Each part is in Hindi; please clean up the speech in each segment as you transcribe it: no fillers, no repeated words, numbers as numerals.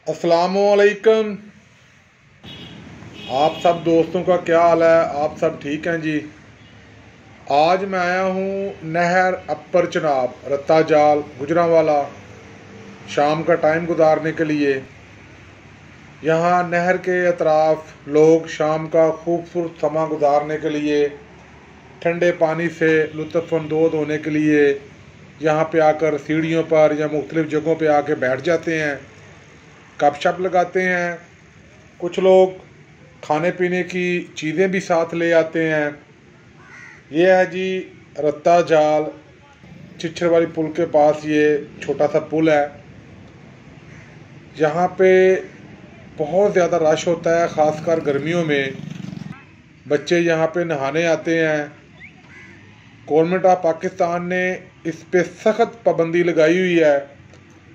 अस्सलामुअलैकुम। आप सब दोस्तों का क्या हाल है? आप सब ठीक हैं जी? आज मैं आया हूँ नहर अपर चनाब रत्ता जाल गुजरांवाला शाम का टाइम गुजारने के लिए। यहाँ नहर के अतराफ़ लोग शाम का खूबसूरत समा गुजारने के लिए, ठंडे पानी से लुत्फ़अंदोज़ होने के लिए यहाँ पे आकर सीढ़ियों पर या मुख्तलिफ़ जगहों पे आके बैठ जाते हैं, गपशप लगाते हैं। कुछ लोग खाने पीने की चीज़ें भी साथ ले आते हैं। ये है जी रत्ता जाल चिच्छर वाली पुल के पास ये छोटा सा पुल है। यहाँ पे बहुत ज़्यादा रश होता है, ख़ासकर गर्मियों में। बच्चे यहाँ पे नहाने आते हैं। गवर्नमेंट ऑफ पाकिस्तान ने इस पे सख्त पाबंदी लगाई हुई है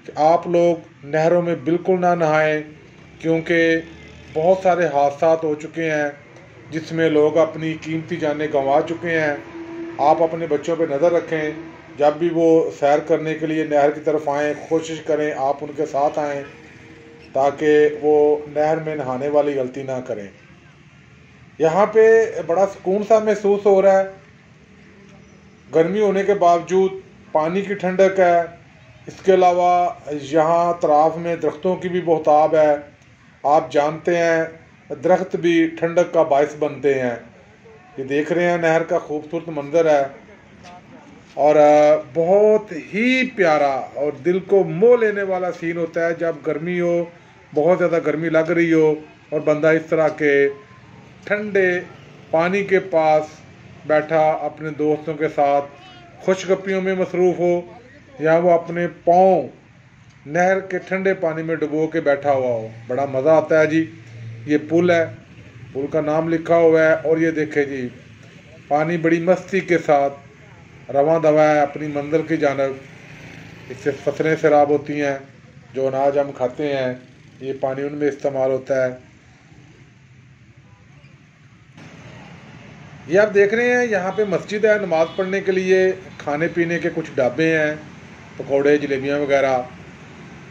कि आप लोग नहरों में बिल्कुल ना नहाएं, क्योंकि बहुत सारे हादसा हो चुके हैं जिसमें लोग अपनी कीमती जानें गंवा चुके हैं। आप अपने बच्चों पर नज़र रखें, जब भी वो सैर करने के लिए नहर की तरफ आएँ कोशिश करें आप उनके साथ आएँ ताकि वो नहर में नहाने वाली गलती ना करें। यहाँ पे बड़ा सुकून सा महसूस हो रहा है। गर्मी होने के बावजूद पानी की ठंडक है। इसके अलावा यहाँ अतराफ़ में दरख्तों की भी बहुताब है। आप जानते हैं दरख्त भी ठंडक का बायस बनते हैं। ये देख रहे हैं नहर का खूबसूरत मंज़र है और बहुत ही प्यारा और दिल को मोह लेने वाला सीन होता है जब गर्मी हो, बहुत ज़्यादा गर्मी लग रही हो और बंदा इस तरह के ठंडे पानी के पास बैठा अपने दोस्तों के साथ खुशगपियों में मसरूफ़ हो, या वो अपने पाँव नहर के ठंडे पानी में डुबो के बैठा हुआ हो। बड़ा मज़ा आता है जी। ये पुल है, पुल का नाम लिखा हुआ है और ये देखें जी पानी बड़ी मस्ती के साथ रवां दवा है अपनी मंजिल की जानब। इससे फसलें सैराब होती हैं, जो अनाज हम खाते हैं ये पानी उनमें इस्तेमाल होता है। ये आप देख रहे हैं यहाँ पे मस्जिद है, नमाज़ पढ़ने के लिए खाने पीने के कुछ ढाबे हैं, पकौड़े जलेबियाँ वगैरह।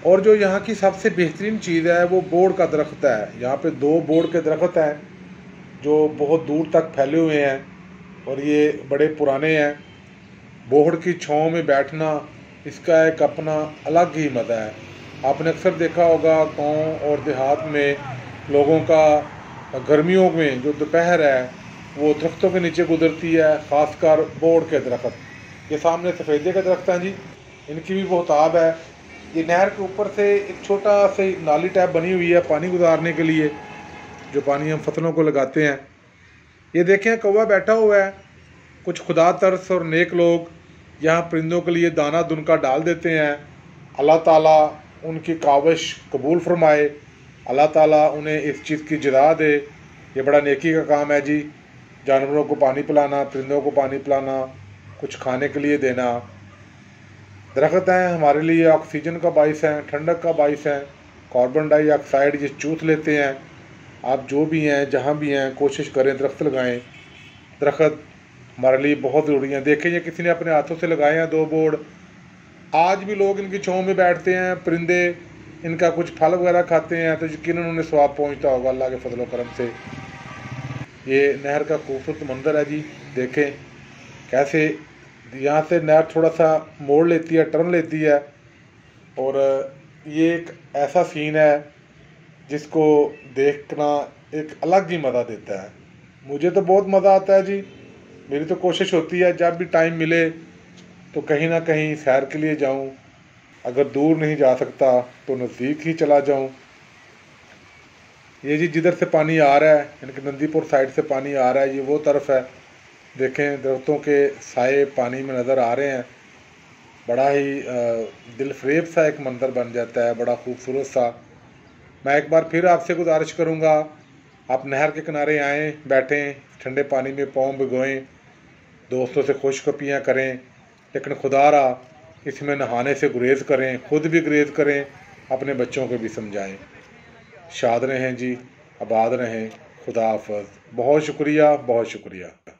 और जो यहाँ की सबसे बेहतरीन चीज़ है वो बोर्ड का दरख्त है। यहाँ पे 2 बोर्ड के दरख्त हैं जो बहुत दूर तक फैले हुए हैं और ये बड़े पुराने हैं। बोर्ड की छाँव में बैठना इसका एक अपना अलग ही मज़ा है। आपने अक्सर देखा होगा गाँव और देहात में लोगों का गर्मियों में जो दोपहर है वो दरख्तों के नीचे गुजरती है, ख़ासकर बोर्ड के दरख्त। ये सामने सफ़ेदे के दरख्त हैं जी, इनकी भी बहुताब है। ये नहर के ऊपर से एक छोटा सी नाली टाइप बनी हुई है पानी गुजारने के लिए, जो पानी हम फसलों को लगाते हैं। ये देखें कौवा बैठा हुआ है। कुछ खुदा तरस और नेक लोग यहाँ परिंदों के लिए दाना दुनका डाल देते हैं। अल्लाह ताला उनकी काविश कबूल फरमाए, अल्लाह ताला उन्हें इस चीज़ की जज़ा दे। ये बड़ा नेकी का काम है जी, जानवरों को पानी पिलाना, परिंदों को पानी पिलाना, कुछ खाने के लिए देना। दरख्त हैं हमारे लिए ऑक्सीजन का बाइस हैं, ठंडक का बाइस हैं। कार्बन डाइऑक्साइड ये चूस लेते हैं। आप जो भी हैं जहाँ भी हैं कोशिश करें दरख्त लगाएं। दरख्त हमारे लिए बहुत ज़रूरी हैं। देखें ये किसी ने अपने हाथों से लगाए हैं 2 बोर्ड। आज भी लोग इनकी छाँव में बैठते हैं, परिंदे इनका कुछ फल वगैरह खाते हैं, तो यकीनन उन्हें स्वाब पहुँचता होगा अल्लाह के फजल करम से। ये नहर का खूबसूरत मंजर है जी। देखें कैसे यहाँ से नहर थोड़ा सा मोड़ लेती है, टर्न लेती है, और ये एक ऐसा सीन है जिसको देखना एक अलग ही मज़ा देता है। मुझे तो बहुत मज़ा आता है जी। मेरी तो कोशिश होती है जब भी टाइम मिले तो कहीं ना कहीं सैर के लिए जाऊं। अगर दूर नहीं जा सकता तो नज़दीक ही चला जाऊं। ये जी जिधर से पानी आ रहा है, इनके नंदीपुर साइड से पानी आ रहा है, ये वो तरफ है। देखें दरख्तों के साए पानी में नज़र आ रहे हैं। बड़ा ही दिलफरेब सा एक मंज़र बन जाता है, बड़ा खूबसूरत सा। मैं एक बार फिर आपसे गुजारिश करूँगा, आप नहर के किनारे आएँ, बैठें, ठंडे पानी में पाँव भिगोएं, दोस्तों से खुशगपियाँ करें, लेकिन खुदारा इसमें नहाने से गुरेज़ करें, ख़ुद भी गुरेज़ करें, अपने बच्चों को भी समझाएँ। शाद रहें जी, आबाद रहें। खुदा हाफ़िज़। बहुत शुक्रिया, बहुत शुक्रिया।